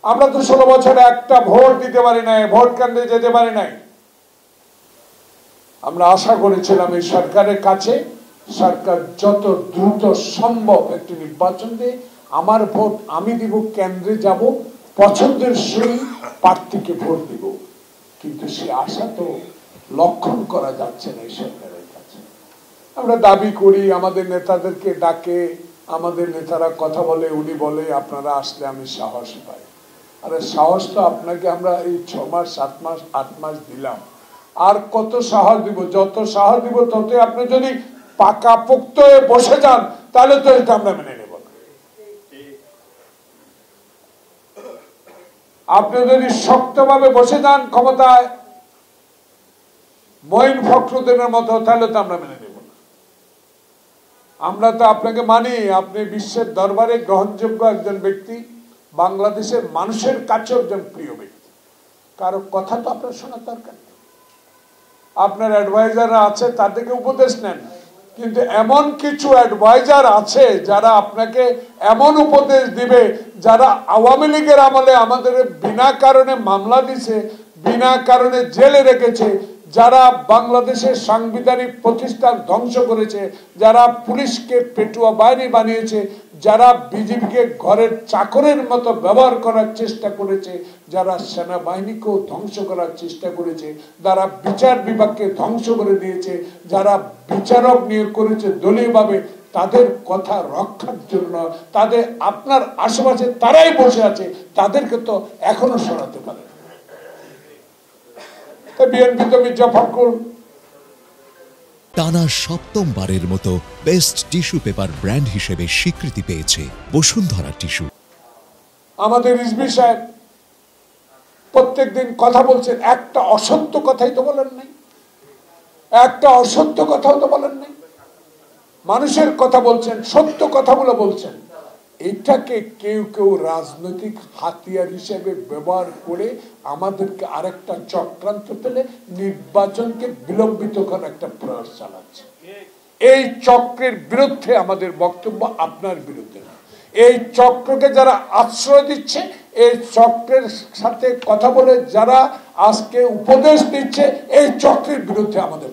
আমরা তো 16 বছরে একটা ভোট দিতে পারি নাই, ভোট কেন্দ্রে যেতে পারি নাই। আমরা আশা করেছিলাম এই সরকারের কাছে, সরকার যত দ্রুত সম্ভব একটি নির্বাচন দিয়ে আমার ভোট আমি দিব, কেন্দ্রে যাব, পছন্দের সেই প্রার্থীকে ভোট দিব। কিন্তু সে আশা তো লক্ষণ করা যাচ্ছে না এই সরকারের কাছে। আমরা দাবি করি, আমাদের নেতাদেরকে ডাকে, আমাদের নেতারা কথা বলে, উনি বলে আপনারা আসলে আমি সাহস পাই। আরে সাহস তো আপনাকে আমরা এই 6 মাস 7 মাস 8 মাস দিলাম, আর কত সাহস দিব? যত সাহস দিব ততই আপনি যদি পাকা পোক্ত হয়ে বসে যান তাহলে তো এটা আমরা মেনে নেব না। আপনি যদি শক্তভাবে বসে যান ক্ষমতায় মঈন ফখরুদ্দিনের মতো, তাহলে তো আমরা মেনে নেব না। আমরা তো আপনাকে মানি, আপনি বিশ্বের দরবারে গ্রহণযোগ্য একজন ব্যক্তি, বাংলাদেশের মানুষের কাছে একজন প্রিয় ব্যক্তি। কারো কথা তো আপনার শোনার দরকার নেই। আপনার অ্যাডভাইজাররা আছে, তাদেরকে উপদেশ নেন, কিন্তু এমন কিছু অ্যাডভাইজার আছে যারা আপনাকে এমন উপদেশ দিবে, যারা আওয়ামী লীগের আমলে আমাদের বিনা কারণে মামলা দিছে, বিনা কারণে জেলে রেখেছে, যারা বাংলাদেশের সাংবিধানিক প্রতিষ্ঠান ধ্বংস করেছে, যারা পুলিশকে পেটুয়া বাহিনী বানিয়েছে, যারা বিজেপিকে ঘরের চাকরের মতো ব্যবহার করার চেষ্টা করেছে, যারা সেনাবাহিনীকেও ধ্বংস করার চেষ্টা করেছে, যারা বিচার বিভাগকে ধ্বংস করে দিয়েছে, যারা বিচারক নিয়োগ করেছে দলীয়ভাবে, তাদের কথা রক্ষার জন্য তাদের আপনার আশেপাশে তারাই বসে আছে, তাদেরকে তো এখনো সরাতে পারে। বিএনপি তো মির্জা ফখরুল টানা 7মবারের মতো বেস্ট টিস্যু পেপার ব্র্যান্ড হিসেবে স্বীকৃতি পেয়েছে বসুন্ধরা টিস্যু। আমাদের রিজভী সাহেব প্রত্যেকদিন কথা বলছেন, একটা অসত্য কথাই তো বলেন নাই, একটা অসত্য কথাও তো বলেন নাই। মানুষের কথা বলছেন, সত্য কথাগুলো বলছেন। এটাকে কেউ কেউ রাজনৈতিক হাতিয়ার হিসেবে ব্যবহার করে আমাদেরকে আরেকটা চক্রান্ত পেলে নির্বাচনকে বিলম্বিত করার একটা প্রয়াস চালাচ্ছে। এই চক্রের বিরুদ্ধে আমাদের বক্তব্য, আপনার বিরুদ্ধে না। এই চক্রকে যারা আশ্রয় দিচ্ছে, এই চক্রের সাথে কথা বলে যারা আজকে উপদেশ দিচ্ছে, এই চক্রের বিরুদ্ধে আমাদের